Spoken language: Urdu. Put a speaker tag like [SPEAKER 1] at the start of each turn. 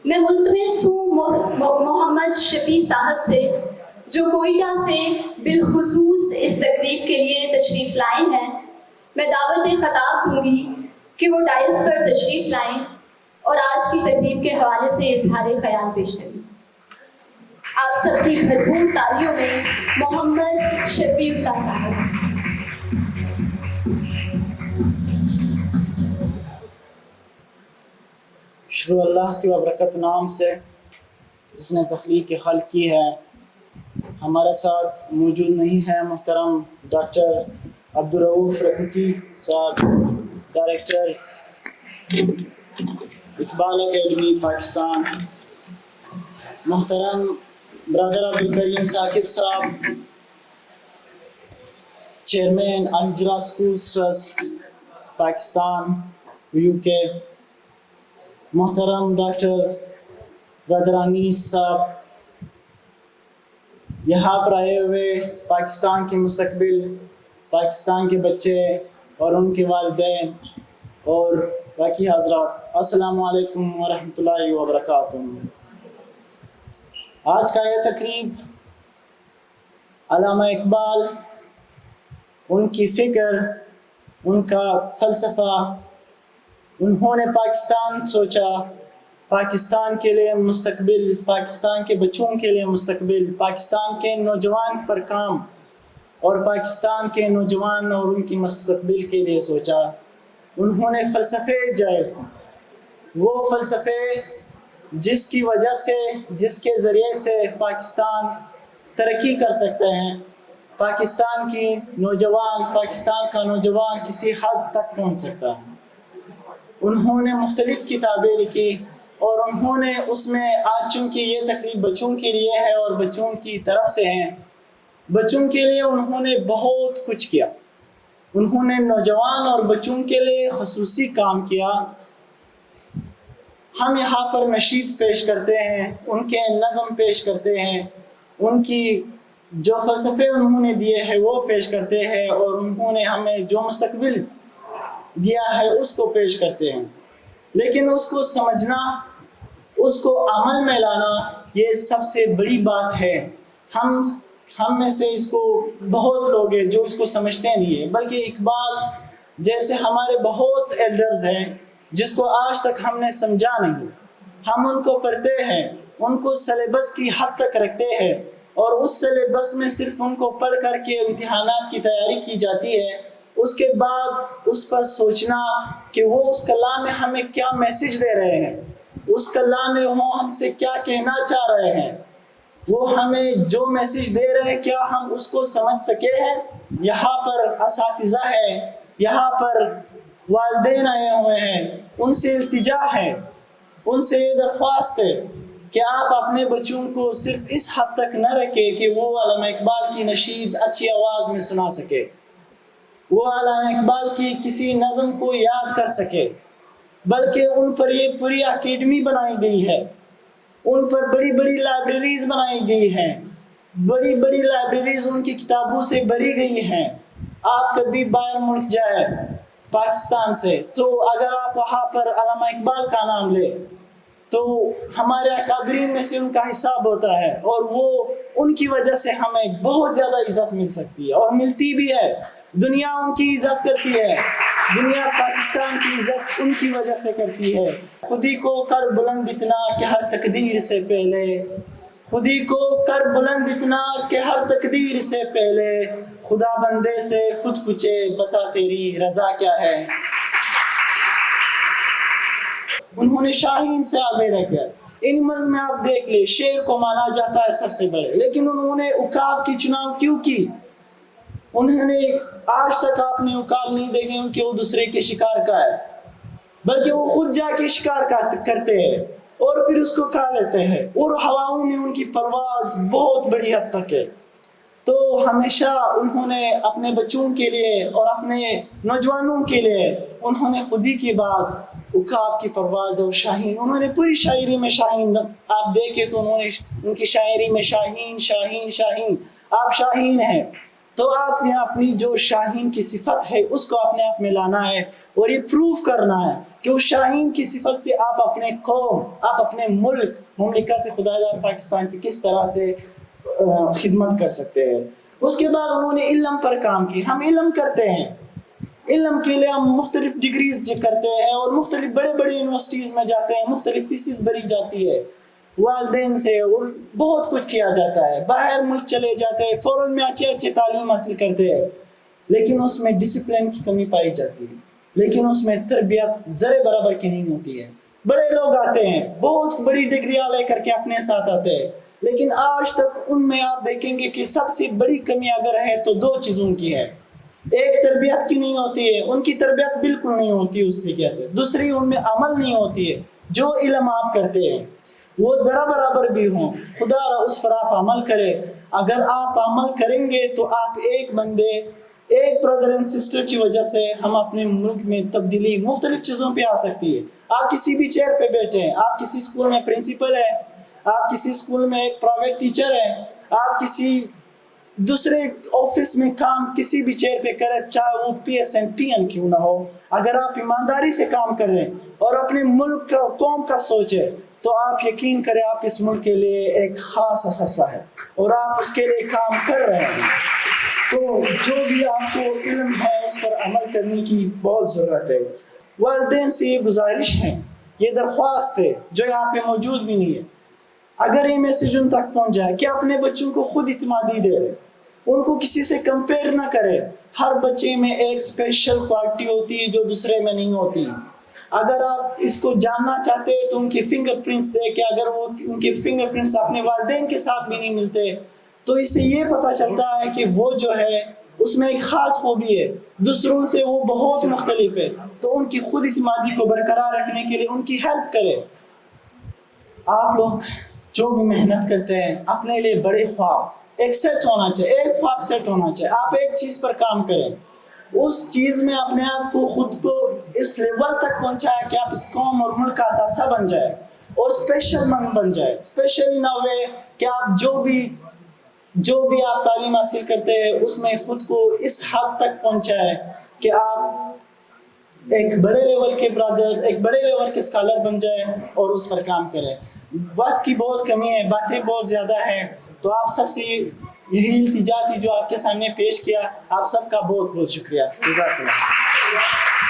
[SPEAKER 1] میں ملتمس ہوں محمد شفیع صاحب سے جو کوئٹہ سے بالخصوص اس تقریب کے لیے تشریف لائے ہیں، میں دعوت خطاب دوں گی کہ وہ ڈائس پر تشریف لائیں اور آج کی تقریب کے حوالے سے اظہار خیال پیش کریں۔ آپ سب کی بھرپور تالیوں میں محمد شفیع اللہ صاحب۔
[SPEAKER 2] شروع اللہ کی وبرکت نام سے جس نے تخلیق کی خلق کی ہے۔ ہمارے ساتھ موجود نہیں ہے محترم ڈاکٹر عبدالرؤف رفیقی صاحب، ڈائریکٹر اقبال اکیڈمی پاکستان، محترم برادر عبدالکریم ثاقب صاحب، chairman Al Hijrah schools trust Pakistan UK، محترم ڈاکٹر برادر انیس صاحب، یہاں پر آئے ہوئے پاکستان کے مستقبل، پاکستان کے بچے اور ان کے والدین اور باقی حضرات، السلام علیکم ورحمۃ اللہ وبرکاتہ۔ آج کا یہ تقریب علامہ اقبال، ان کی فکر، ان کا فلسفہ، انہوں نے پاکستان سوچا، پاکستان کے لیے مستقبل، پاکستان کے بچوں کے لیے مستقبل، پاکستان کے نوجوان پر کام اور پاکستان کے نوجوان اور ان کی مستقبل کے لیے سوچا۔ انہوں نے فلسفے جائز، وہ فلسفے جس کی وجہ سے، جس کے ذریعے سے پاکستان ترقی کر سکتے ہیں، پاکستان کی نوجوان، پاکستان کا نوجوان کسی حد تک پہنچ سکتا ہے۔ انہوں نے مختلف کتابیں لکھی اور انہوں نے اس میں، آج چونکہ یہ تقریب بچوں کے لیے ہے اور بچوں کی طرف سے ہیں، بچوں کے لیے انہوں نے بہت کچھ کیا۔ انہوں نے نوجوان اور بچوں کے لیے خصوصی کام کیا۔ ہم یہاں پر نشید پیش کرتے ہیں، ان کے نظم پیش کرتے ہیں، ان کی جو فلسفے انہوں نے دیے ہیں وہ پیش کرتے ہیں، اور انہوں نے ہمیں جو مستقبل دیا ہے اس کو پیش کرتے ہیں۔ لیکن اس کو سمجھنا، اس کو عمل میں لانا، یہ سب سے بڑی بات ہے۔ ہم میں سے اس کو بہت لوگ ہیں جو اس کو سمجھتے نہیں ہیں، بلکہ اقبال جیسے ہمارے بہت ایلڈرز ہیں جس کو آج تک ہم نے سمجھا نہیں۔ ہم ان کو پڑھتے ہیں، ان کو سلیبس کی حد تک رکھتے ہیں، اور اس سلیبس میں صرف ان کو پڑھ کر کے امتحانات کی تیاری کی جاتی ہے۔ اس کے بعد اس پر سوچنا کہ وہ اس کلام میں ہمیں کیا میسج دے رہے ہیں، اس کلام میں وہ ہم سے کیا کہنا چاہ رہے ہیں، وہ ہمیں جو میسج دے رہے ہیں کیا ہم اس کو سمجھ سکے ہیں۔ یہاں پر اساتذہ ہیں، یہاں پر والدین آئے ہوئے ہیں، ان سے التجا ہے، ان سے یہ درخواست ہے کہ آپ اپنے بچوں کو صرف اس حد تک نہ رکھیں کہ وہ علامہ اقبال کی نشید اچھی آواز میں سنا سکے، وہ علامہ اقبال کی کسی نظم کو یاد کر سکے، بلکہ ان پر یہ پوری اکیڈمی بنائی گئی ہے، ان پر بڑی بڑی لائبریریز بنائی گئی ہیں، بڑی بڑی لائبریریز ان کی کتابوں سے بھری گئی ہیں۔ آپ کبھی باہر ملک جائے پاکستان سے تو اگر آپ وہاں پر علامہ اقبال کا نام لیں تو ہمارے اکابرین میں سے ان کا حساب ہوتا ہے، اور وہ ان کی وجہ سے ہمیں بہت زیادہ عزت مل سکتی ہے اور ملتی بھی ہے۔ دنیا ان کی عزت کرتی ہے، دنیا پاکستان کی عزت ان کی وجہ سے کرتی ہے۔ خودی کو کر بلند اتنا کہ ہر تقدیر سے پہلے، خودی کو کر بلند اتنا کہ ہر تقدیر سے پہلے، خدا بندے سے خود پوچھے بتا تیری رضا کیا ہے۔ انہوں نے شاہین سے آگے رہ کر ان مرض میں آپ دیکھ لیں، شیر کو مانا جاتا ہے سب سے بڑے، لیکن انہوں نے عقاب کی چناؤ کیوں کی؟ انہوں نے آج تک آپ نے عقاب نہیں دیکھے کہ وہ دوسرے کے شکار کا ہے، بلکہ وہ خود جا کے شکار کرتے ہیں اور پھر اس کو کھا لیتے ہیں، اور ہواؤں میں ان کی پرواز بہت بڑی حد تک ہے۔ تو ہمیشہ انہوں نے اپنے بچوں کے لیے اور اپنے نوجوانوں کے لیے انہوں نے خودی کی بات، عقاب کی پرواز اور شاہین، انہوں نے پوری شاعری میں شاہین، آپ دیکھیں تو انہوں نے ان کی شاعری میں شاہین شاہین شاہین، آپ شاہین ہیں۔ تو آپ نے اپنی جو شاہین کی صفت ہے اس کو اپنے آپ میں لانا ہے اور یہ پروف کرنا ہے کہ اس شاہین کی صفت سے آپ اپنے قوم، آپ اپنے ملک، مملکت خدا دار پاکستان کی کس طرح سے خدمت کر سکتے ہیں۔ اس کے بعد انہوں نے علم پر کام کی۔ ہم علم کرتے ہیں، علم کے لیے ہم مختلف ڈگریز کرتے ہیں اور مختلف بڑے بڑے یونیورسٹیز میں جاتے ہیں، مختلف فیسز بھری جاتی ہے والدین سے، اور بہت کچھ کیا جاتا ہے، باہر ملک چلے جاتے ہیں، فورن میں اچھے تعلیم حاصل کرتے ہیں، لیکن اس میں ڈسپلن کی کمی پائی جاتی ہے، لیکن اس میں تربیت ذرے برابر کی نہیں ہوتی ہے۔ بڑے لوگ آتے ہیں، بہت بڑی ڈگریاں لے کر کے اپنے ساتھ آتے ہیں، لیکن آج تک ان میں آپ دیکھیں گے کہ سب سے بڑی کمی اگر ہے تو دو چیزوں کی ہے۔ ایک تربیت کی نہیں ہوتی ہے، ان کی تربیت بالکل نہیں ہوتی اس طریقے سے، دوسری ان میں عمل نہیں ہوتی ہے۔ جو علم آپ کرتے ہیں وہ ذرا برابر بھی ہوں، خدا را اس پر آپ عمل کرے۔ اگر آپ عمل کریں گے تو آپ ایک بندے، ایک برادر اینڈ سسٹر کی وجہ سے ہم اپنے ملک میں تبدیلی مختلف چیزوں پہ آ سکتی ہے۔ آپ کسی بھی چیئر پہ بیٹھے ہیں، آپ کسی اسکول میں پرنسپل ہے، آپ کسی اسکول میں ایک پرائیویٹ ٹیچر ہے، آپ کسی دوسرے آفس میں کام کسی بھی چیئر پہ کریں، چاہے وہ P S N P N کیوں نہ ہو، اگر آپ ایمانداری سے کام کریں اور اپنے ملک کا، قوم کا سوچیں، تو آپ یقین کریں آپ اس ملک کے لیے ایک خاص اثاثہ ہے اور آپ اس کے لیے کام کر رہے ہیں۔ تو جو بھی آپ کو علم ہے اس پر عمل کرنے کی بہت ضرورت ہے۔ والدین سے یہ گزارش ہے، یہ درخواست ہے جو یہاں پہ موجود بھی نہیں ہے، اگر یہ میسیج ان تک پہنچ جائے کہ اپنے بچوں کو خود اعتمادی دے، ان کو کسی سے کمپیئر نہ کرے۔ ہر بچے میں ایک اسپیشل کوالٹی ہوتی ہے جو دوسرے میں نہیں ہوتی۔ اگر آپ اس کو جاننا چاہتے ہیں تو ان کے فنگر پرنٹس دیکھیں، اگر وہ ان کے فنگر پرنٹس اپنے والدین کے ساتھ بھی نہیں ملتے تو اس سے یہ پتہ چلتا ہے کہ وہ جو ہے اس میں ایک خاص خوبی ہے، دوسروں سے وہ بہت مختلف ہے۔ تو ان کی خود اعتمادی کو برقرار رکھنے کے لیے ان کی ہیلپ کرے۔ آپ لوگ جو بھی محنت کرتے ہیں اپنے لیے بڑے خواب ایک سیٹ ہونا چاہیے، ایک خواب سیٹ ہونا چاہیے۔ آپ ایک چیز پر کام کریں، اس چیز میں اپنے آپ کو، خود کو اس لیول تک پہنچائے کہ آپ اس قوم اور ملک کا اثاثہ بن جائے اور اسپیشل من بن جائے۔ اسپیشل ان اے وے کہ آپ جو بھی آپ تعلیم حاصل کرتے ہیں اس میں خود کو اس حد تک پہنچائے کہ آپ ایک بڑے لیول کے برادر، ایک بڑے لیول کے اسکالر بن جائے اور اس پر کام کریں۔ وقت کی بہت کمی ہے، باتیں بہت زیادہ ہیں، تو آپ سب سے یہی التجا تھی جو آپ کے سامنے پیش کیا۔ آپ سب کا بہت بہت شکریہ۔ جزاک اللہ۔